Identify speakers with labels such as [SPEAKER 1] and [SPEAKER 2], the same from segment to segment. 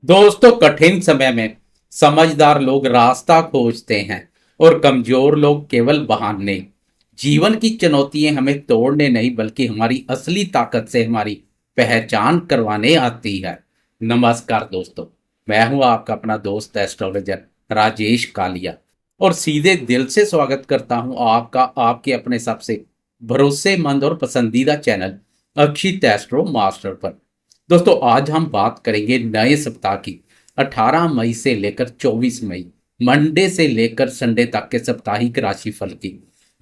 [SPEAKER 1] दोस्तों, कठिन समय में समझदार लोग रास्ता खोजते हैं और कमजोर लोग केवल बहाने। जीवन की चुनौतियां हमें तोड़ने नहीं बल्कि हमारी असली ताकत से हमारी पहचान करवाने आती है। नमस्कार दोस्तों, मैं हूं आपका अपना दोस्त एस्ट्रोलॉजर राजेश कालिया और सीधे दिल से स्वागत करता हूं आपका आपके अपने सबसे भरोसेमंद और पसंदीदा चैनल अक्षित एस्ट्रो मास्टर पर। दोस्तों, आज हम बात करेंगे नए सप्ताह की। 18 मई से लेकर 24 मई, मंडे से लेकर संडे तक के साप्ताहिक राशिफल की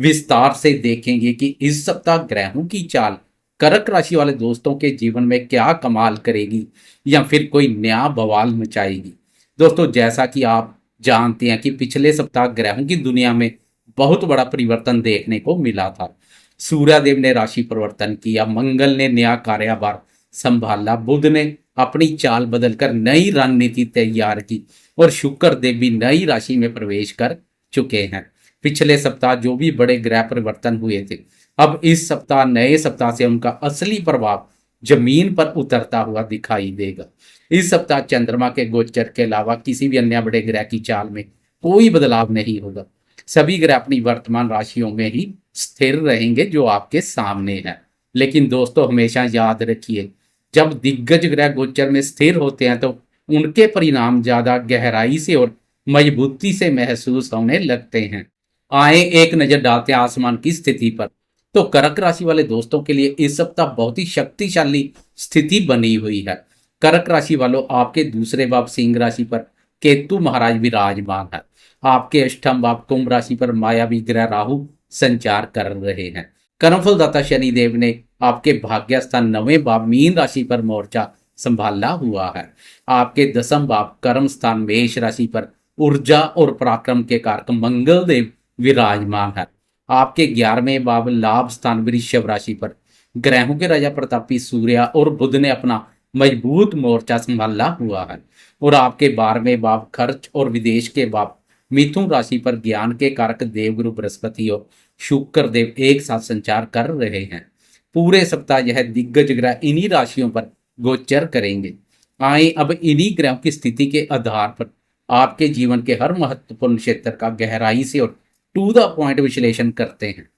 [SPEAKER 1] विस्तार से देखेंगे कि इस सप्ताह ग्रहों की चाल कर्क राशि वाले दोस्तों के जीवन में क्या कमाल करेगी या फिर कोई नया बवाल मचाएगी। दोस्तों, जैसा कि आप जानते हैं कि पिछले सप्ताह ग्रहों की दुनिया में बहुत बड़ा परिवर्तन देखने को मिला था। सूर्यदेव ने राशि परिवर्तन किया, मंगल ने नया कार्यभार संभाला, बुध ने अपनी चाल बदलकर नई रणनीति तैयार की और शुक्र देव भी नई राशि में प्रवेश कर चुके हैं। पिछले सप्ताह जो भी बड़े ग्रह परिवर्तन हुए थे, अब इस सप्ताह नए सप्ताह से उनका असली प्रभाव जमीन पर उतरता हुआ दिखाई देगा। इस सप्ताह चंद्रमा के गोचर के अलावा किसी भी अन्य बड़े ग्रह की चाल में कोई बदलाव नहीं होगा। सभी ग्रह अपनी वर्तमान राशियों में ही स्थिर रहेंगे जो आपके सामने है। लेकिन दोस्तों, हमेशा याद रखिए, जब दिग्गज ग्रह गोचर में स्थिर होते हैं तो उनके परिणाम ज्यादा गहराई से और मजबूती से महसूस होने लगते हैं। आए एक नजर डालते हैं आसमान की स्थिति पर। तो कर्क राशि वाले दोस्तों के लिए इस सप्ताह बहुत ही शक्तिशाली स्थिति बनी हुई है। कर्क राशि वालों, आपके दूसरे भाव सिंह राशि पर केतु महाराज विराजमान है। आपके अष्टम भाव कुंभ राशि पर मायावी ग्रह राहु संचार कर रहे हैं। कर्मफलदाता शनिदेव ने आपके भाग्य स्थान नवें भाव मीन राशि पर मोर्चा संभाला हुआ है। आपके दसम भाव कर्म स्थान मेष राशि पर ऊर्जा और पराक्रम के कारक मंगल देव विराजमान है। आपके 11वें भाव लाभ स्थान वृषभ राशि पर ग्रहों के राजा प्रतापी सूर्य और बुध ने अपना मजबूत मोर्चा संभाला हुआ है। और आपके 12वें भाव खर्च और विदेश के भाव मिथुन राशि पर ज्ञान के कारक देवगुरु बृहस्पति और शुक्र देव एक साथ संचार कर रहे हैं। पूरे सप्ताह यह दिग्गज ग्रह इन्हीं राशियों पर गोचर करेंगे। आए अब इन्हीं ग्रहों की स्थिति के आधार पर आपके जीवन के हर महत्वपूर्ण क्षेत्र का गहराई से और टू द पॉइंट विश्लेषण करते हैं।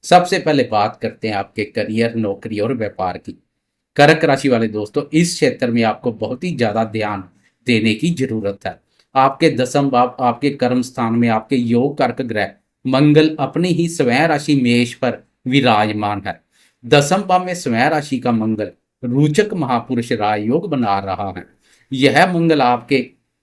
[SPEAKER 1] सबसे पहले बात करते हैं आपके करियर, नौकरी और व्यापार की। कर्क राशि वाले दोस्तों, इस क्षेत्र में आपको बहुत ही ज्यादा ध्यान देने की जरूरत है। आपके दसम भाव आपके कर्म स्थान में आपके योग कारक ग्रह मंगल अपनी ही स्वयं राशि मेष पर विराजमान है। दसम भाव में स्वयं राशि का मंगल रोचक महापुरुष राजयोग बना रहा है। यह मंगल आपके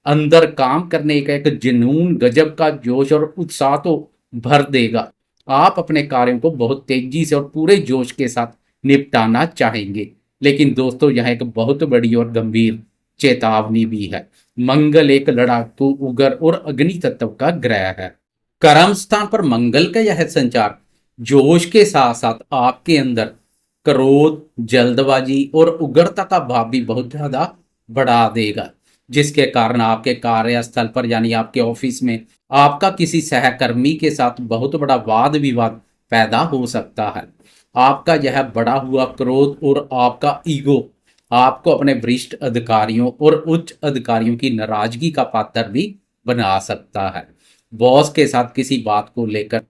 [SPEAKER 1] अंदर काम करने का एक जुनून, गजब का जोश और उत्साह तो भर देगा। आप अपने कार्यों को बहुत तेजी से और पूरे जोश के साथ निपटाना चाहेंगे। लेकिन दोस्तों, यह एक बहुत बड़ी और गंभीर चेतावनी भी है। मंगल एक लड़ाकू, उग्र और अग्नि तत्व का ग्रह है। कर्म स्थान पर मंगल का यह संचार जोश के साथ साथ आपके अंदर क्रोध, जल्दबाजी और उग्रता का भाव भी बहुत ज्यादा बढ़ा देगा, जिसके कारण आपके कार्यस्थल पर यानी आपके ऑफिस में आपका किसी सहकर्मी के साथ बहुत बड़ा वाद विवाद पैदा हो सकता है। आपका यह बढ़ा हुआ क्रोध और आपका ईगो आपको अपने वरिष्ठ अधिकारियों और उच्च अधिकारियों की नाराजगी का पात्र भी बना सकता है। बॉस के साथ किसी बात को लेकर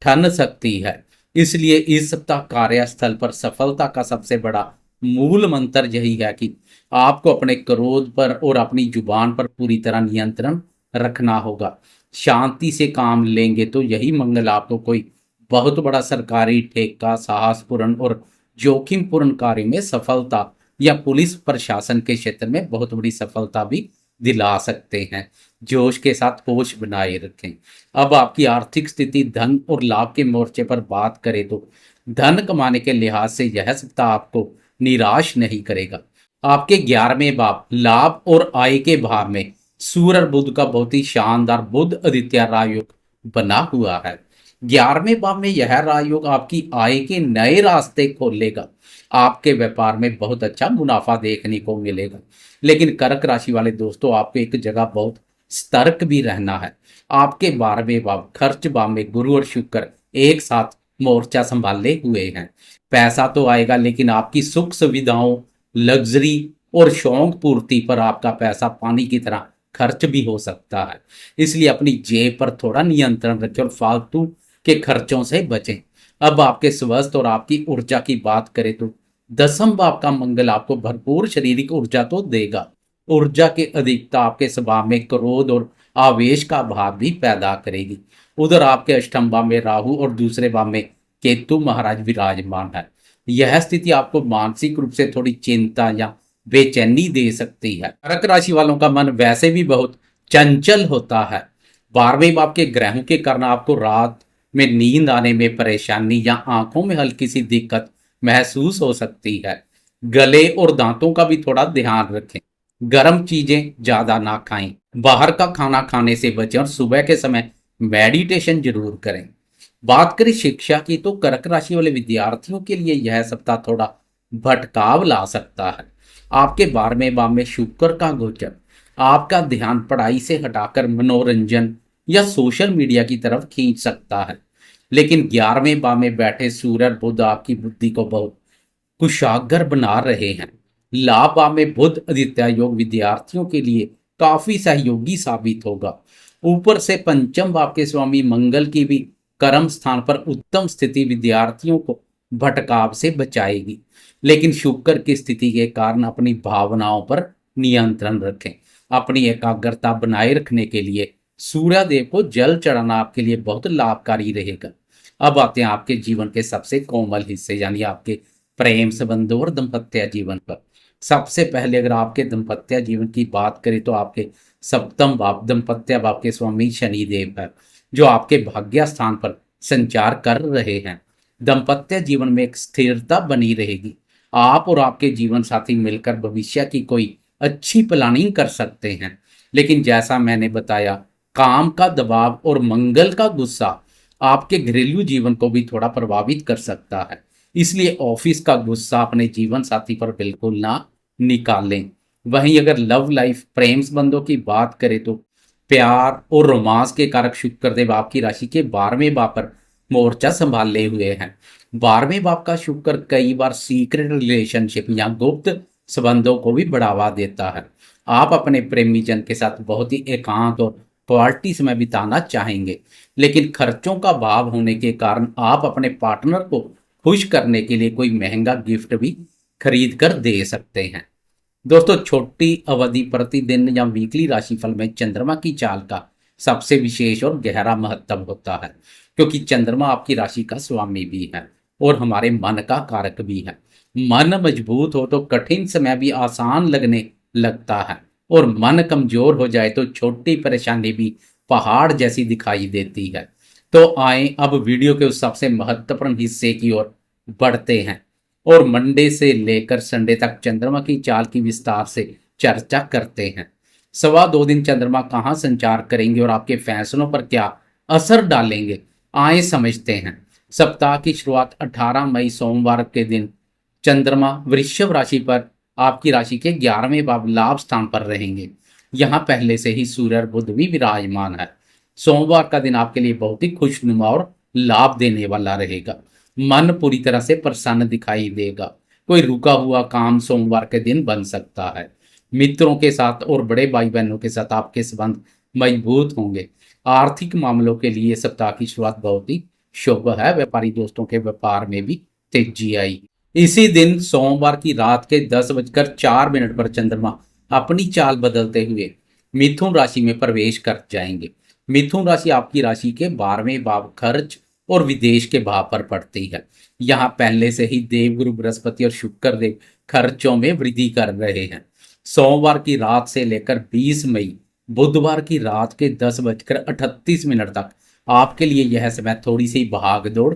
[SPEAKER 1] ठन सकती है। इसलिए इस सप्ताह कार्यस्थल पर सफलता का सबसे बड़ा मूल मंत्र यही है कि आपको अपने क्रोध पर और अपनी जुबान पर पूरी तरह नियंत्रण रखना होगा। शांति से काम लेंगे तो यही मंगल आपको कोई बहुत बड़ा सरकारी ठेका, साहसपूर्ण और जोखिमपूर्ण कार्य में सफलता या पुलिस प्रशासन के क्षेत्र में बहुत बड़ी सफलता भी दिला सकते हैं। जोश के साथ होश बनाए रखें। अब आपकी आर्थिक स्थिति, धन और लाभ के मोर्चे पर बात करें तो धन कमाने के लिहाज से यह सप्ताह आपको निराश नहीं करेगा। आपके 11वें भाव लाभ और आय के भाव में सूर्य और बुध का बहुत ही शानदार बुध आदित्य राजयोग बना हुआ है। 11वें भाव में यह राजयोग आपकी आय के नए रास्ते खोलेगा। आपके व्यापार में बहुत अच्छा मुनाफा देखने को मिलेगा। लेकिन कर्क राशि वाले दोस्तों, आपको एक जगह बहुत सतर्क भी रहना है। आपके 12वें भाव खर्च भाव में गुरु और शुक्र एक साथ मोर्चा संभाले हुए हैं। पैसा तो आएगा, लेकिन आपकी सुख सुविधाओं, लग्जरी और शौक पूर्ति पर आपका पैसा पानी की तरह खर्च भी हो सकता है। इसलिए अपनी जेब पर थोड़ा नियंत्रण रखें और फालतू के खर्चों से बचें। अब आपके स्वास्थ्य और आपकी ऊर्जा की बात करें तो दसम भाव का मंगल आपको भरपूर शारीरिक ऊर्जा तो देगा। ऊर्जा की अधिकता आपके स्वभाव में क्रोध और आवेश का भाव भी पैदा करेगी। उधर आपके अष्टम भाव में राहु और दूसरे भाव में केतु महाराज विराजमान है। यह स्थिति आपको मानसिक रूप से थोड़ी चिंता या बेचैनी दे सकती है। कर्क राशि वालों का मन वैसे भी बहुत चंचल होता है। 12वें भाव के ग्रहों के कारण आपको रात में नींद आने में परेशानी या आंखों में हल्की सी दिक्कत महसूस हो सकती है। गले और दांतों का भी थोड़ा ध्यान रखें। गर्म चीजें ज्यादा ना खाएं, बाहर का खाना खाने से बचें और सुबह के समय मेडिटेशन जरूर करें। बात करें शिक्षा की तो कर्क राशि वाले विद्यार्थियों के लिए यह सप्ताह थोड़ा भटकाव ला सकता है। आपके 12वें भाव में शुक्र का गोचर आपका ध्यान पढ़ाई से हटाकर मनोरंजन या सोशल मीडिया की तरफ खींच सकता है। लेकिन 11वें भाव में बैठे सूर्य और बुध आपकी बुद्धि को बहुत कुशाग्र बना रहे हैं। लाभ भाव में बुध आदित्य योग विद्यार्थियों के लिए काफी सहयोगी साबित होगा। ऊपर से पंचम भाव के स्वामी मंगल की भी कर्म स्थान पर उत्तम स्थिति विद्यार्थियों को भटकाव से बचाएगी। लेकिन शुक्र की स्थिति के कारण अपनी भावनाओं पर नियंत्रण रखें। अपनी एकाग्रता बनाए रखने के लिए सूर्यदेव को जल चढ़ाना आपके लिए बहुत लाभकारी रहेगा। अब आते हैं आपके जीवन के सबसे कोमल हिस्से यानी आपके प्रेम संबंधों और दाम्पत्य जीवन पर। सबसे पहले अगर आपके दाम्पत्य जीवन की बात करें तो आपके सप्तम भाव दाम्पत्य भाव के स्वामी शनिदेव है, जो आपके भाग्य स्थान पर संचार कर रहे हैं। दाम्पत्य जीवन में एक स्थिरता बनी रहेगी। आप और आपके जीवन साथी मिलकर भविष्य की कोई अच्छी प्लानिंग कर सकते हैं। लेकिन जैसा मैंने बताया, काम का दबाव और मंगल का गुस्सा आपके घरेलू जीवन को भी थोड़ा प्रभावित कर सकता है। इसलिए ऑफिस का गुस्सा अपने जीवन साथी पर बिल्कुल ना निकालें। वहीं अगर लव लाइफ प्रेम संबंधों की बात करें तो प्यार और रोमांस के कारक शुक्रदेव आपकी राशि के 12वें भाव पर मोर्चा संभाले हुए हैं। 12वें भाव का शुक्र कई बार सीक्रेट रिलेशनशिप या गुप्त संबंधों को भी बढ़ावा देता है। आप अपने प्रेमी जन के साथ बहुत ही एकांत और क्वालिटी समय बिताना चाहेंगे, लेकिन खर्चों का भाव होने के कारण आप अपने पार्टनर को खुश करने के लिए कोई महंगा गिफ्ट भी खरीद कर दे सकते हैं। दोस्तों, छोटी अवधि प्रतिदिन या वीकली राशिफल में चंद्रमा की चाल का सबसे विशेष और गहरा महत्व होता है, क्योंकि चंद्रमा आपकी राशि का स्वामी भी है और हमारे मन का कारक भी है। मन मजबूत हो तो कठिन समय भी आसान लगने लगता है और मन कमजोर हो जाए तो छोटी परेशानी भी पहाड़ जैसी दिखाई देती है। तो आए अब वीडियो के उस सबसे महत्वपूर्ण हिस्से की ओर बढ़ते हैं और मंडे से लेकर संडे तक चंद्रमा की चाल की विस्तार से चर्चा करते हैं। 2.25 दिन चंद्रमा कहाँ संचार करेंगे और आपके फैसलों पर क्या असर डालेंगे, आए समझते हैं। सप्ताह की शुरुआत 18 मई सोमवार के दिन चंद्रमा वृषभ राशि पर आपकी राशि के 11वें भाव लाभ स्थान पर रहेंगे। यहाँ पहले से ही सूर्य और बुध भी विराजमान है। सोमवार का दिन आपके लिए बहुत ही खुशनुमा और लाभ देने वाला रहेगा। मन पूरी तरह से प्रसन्न दिखाई देगा। कोई रुका हुआ काम सोमवार के दिन बन सकता है। मित्रों के साथ और बड़े भाई बहनों के साथ आपके संबंध मजबूत होंगे। आर्थिक मामलों के लिए सप्ताह की शुरुआत बहुत ही शुभ है। व्यापारी दोस्तों के व्यापार में भी तेजी आएगी। इसी दिन सोमवार की रात के 10:04 पर चंद्रमा अपनी चाल बदलते हुए मिथुन राशि में प्रवेश कर जाएंगे। मिथुन राशि आपकी राशि के 12वें भाव खर्च और विदेश के भाव पर पड़ती है। यहाँ पहले से ही देवगुरु बृहस्पति और शुक्र देव खर्चों में वृद्धि कर रहे हैं। सोमवार की रात से लेकर 20 मई बुधवार की रात के 10:38 तक आपके लिए यह समय थोड़ी सी भाग दौड़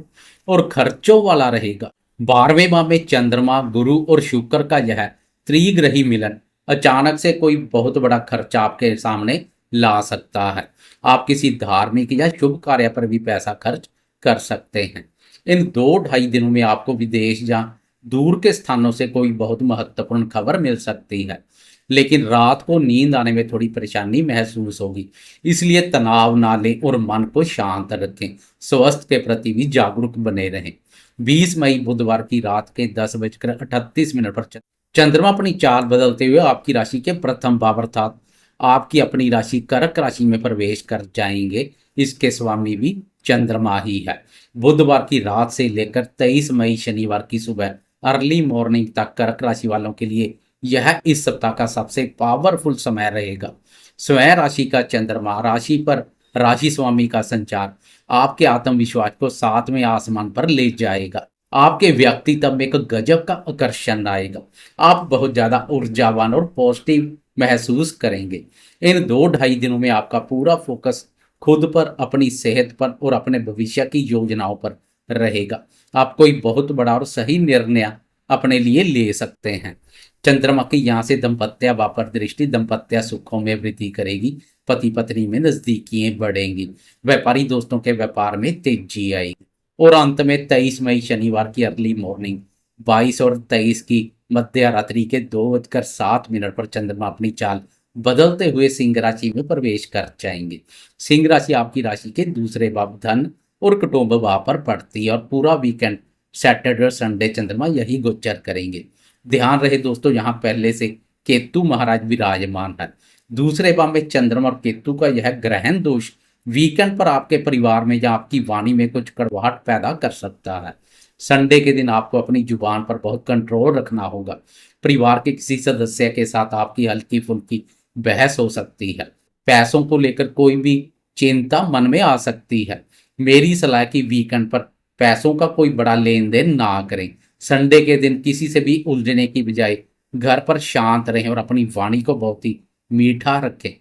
[SPEAKER 1] और खर्चों वाला रहेगा। 12वें भाव में चंद्रमा गुरु और शुक्र का यह त्रिग्रही मिलन अचानक से कोई बहुत बड़ा खर्चा आपके सामने ला सकता है। आप किसी धार्मिक या शुभ कार्य पर भी पैसा खर्च कर सकते हैं। इन 2-2.5 दिनों में आपको विदेश या दूर के स्थानों से कोई बहुत महत्वपूर्ण खबर मिल सकती है, लेकिन रात को नींद आने में थोड़ी परेशानी महसूस होगी। इसलिए तनाव ना लें और मन को शांत रखें। स्वास्थ्य के प्रति भी जागरूक बने रहें। 20 मई बुधवार की रात के 10:38 पर चंद्रमा अपनी चाल बदलते हुए आपकी राशि के प्रथम भाव अर्थात आपकी अपनी राशि कर्क राशि में प्रवेश कर जाएंगे। इसके स्वामी भी चंद्रमा ही है। बुधवार की रात से लेकर 23 मई शनिवार की सुबह अर्ली मॉर्निंग तक कर्क राशि वालों के लिए यह इस सप्ताह का सबसे पावरफुल समय रहेगा। स्वयं राशि का चंद्रमा राशि पर राशि स्वामी का संचार आपके आत्मविश्वास को सातवें आसमान पर ले जाएगा। आपके व्यक्तित्व में एक गजब का आकर्षण आएगा। आप बहुत ज्यादा ऊर्जावान और पॉजिटिव महसूस करेंगे। इन 2-2.5 दिनों में आपका पूरा फोकस खुद पर, अपनी सेहत पर और अपने भविष्य की योजनाओं पर रहेगा। आप कोई बहुत बड़ा और सही निर्णय अपने लिए ले सकते हैं। चंद्रमा की यहाँ से दंपत्य वापर दृष्टि दंपत्य सुखों में वृद्धि करेगी। पति पत्नी में नजदीकियां बढ़ेंगी। व्यापारी दोस्तों के व्यापार में तेजी आएगी। और अंत में 23 मई शनिवार की अर्ली मॉर्निंग 22 और 23 की मध्य रात्रि के 2:07 पर चंद्रमा अपनी चाल बदलते हुए सिंह राशि में प्रवेश कर जाएंगे। सिंह राशि आपकी राशि के दूसरे भाव धन और कुटुंब भाव पर पड़ती है और पूरा वीकेंड सैटरडे और संडे चंद्रमा यही गोचर करेंगे। ध्यान रहे दोस्तों, यहाँ पहले से केतु महाराज विराजमान है। दूसरे भाव में चंद्रमा और केतु का यह ग्रहण दोष वीकेंड पर आपके परिवार में या आपकी वाणी में कुछ कड़वाहट पैदा कर सकता है। संडे के दिन आपको अपनी जुबान पर बहुत कंट्रोल रखना होगा। परिवार के किसी सदस्य के साथ आपकी हल्की फुल्की बहस हो सकती है। पैसों को लेकर कोई भी चिंता मन में आ सकती है। मेरी सलाह कि वीकेंड पर पैसों का कोई बड़ा लेन देन ना करें। संडे के दिन किसी से भी उलझने की बजाय घर पर शांत रहें और अपनी वाणी को बहुत ही मीठा रखें।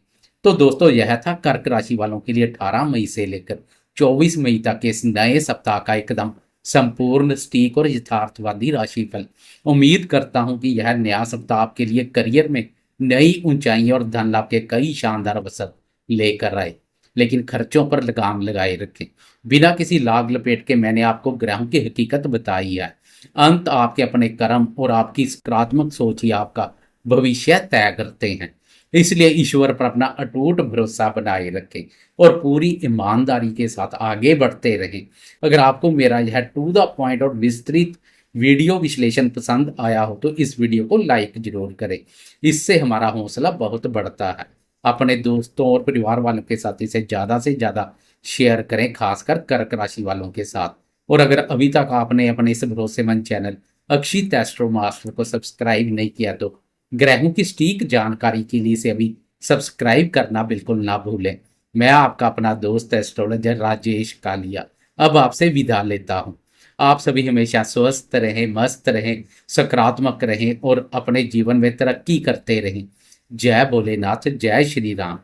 [SPEAKER 1] तो दोस्तों, यह था कर्क राशि वालों के लिए 18 मई से लेकर 24 मई तक इस नए सप्ताह का एकदम संपूर्ण सटीक और यथार्थवादी राशिफल। उम्मीद करता हूं कि यह नया सप्ताह आपके लिए करियर में नई ऊंचाई और धन लाभ के कई शानदार अवसर लेकर आए। लेकिन खर्चों पर लगाम लगाए रखें। बिना किसी लाग लपेट के मैंने आपको ग्रहों की हकीकत बताई है। अंत आपके अपने कर्म और आपकी सकारात्मक सोच ही आपका भविष्य तय करते हैं। इसलिए ईश्वर पर अपना अटूट भरोसा बनाए रखें और पूरी ईमानदारी के साथ आगे बढ़ते रहें। अगर आपको मेरा यह टू द पॉइंट और विस्तृत वीडियो विश्लेषण पसंद आया हो तो इस वीडियो को लाइक जरूर करें। इससे हमारा हौसला बहुत बढ़ता है। अपने दोस्तों और परिवार वालों के साथ इसे ज़्यादा से ज़्यादा शेयर करें, खासकर कर्क राशि वालों के साथ। और अगर अभी तक आपने अपने इस भरोसेमंद चैनल अक्षित एस्ट्रो मास्टर को सब्सक्राइब नहीं किया तो ग्रहों की सटीक जानकारी के लिए इसे अभी सब्सक्राइब करना बिल्कुल ना भूलें। मैं आपका अपना दोस्त एस्ट्रोलॉजर राजेश कालिया अब आपसे विदा लेता हूं। आप सभी हमेशा स्वस्थ रहें, मस्त रहें, सकारात्मक रहें और अपने जीवन में तरक्की करते रहें। जय भोलेनाथ, जय श्री राम।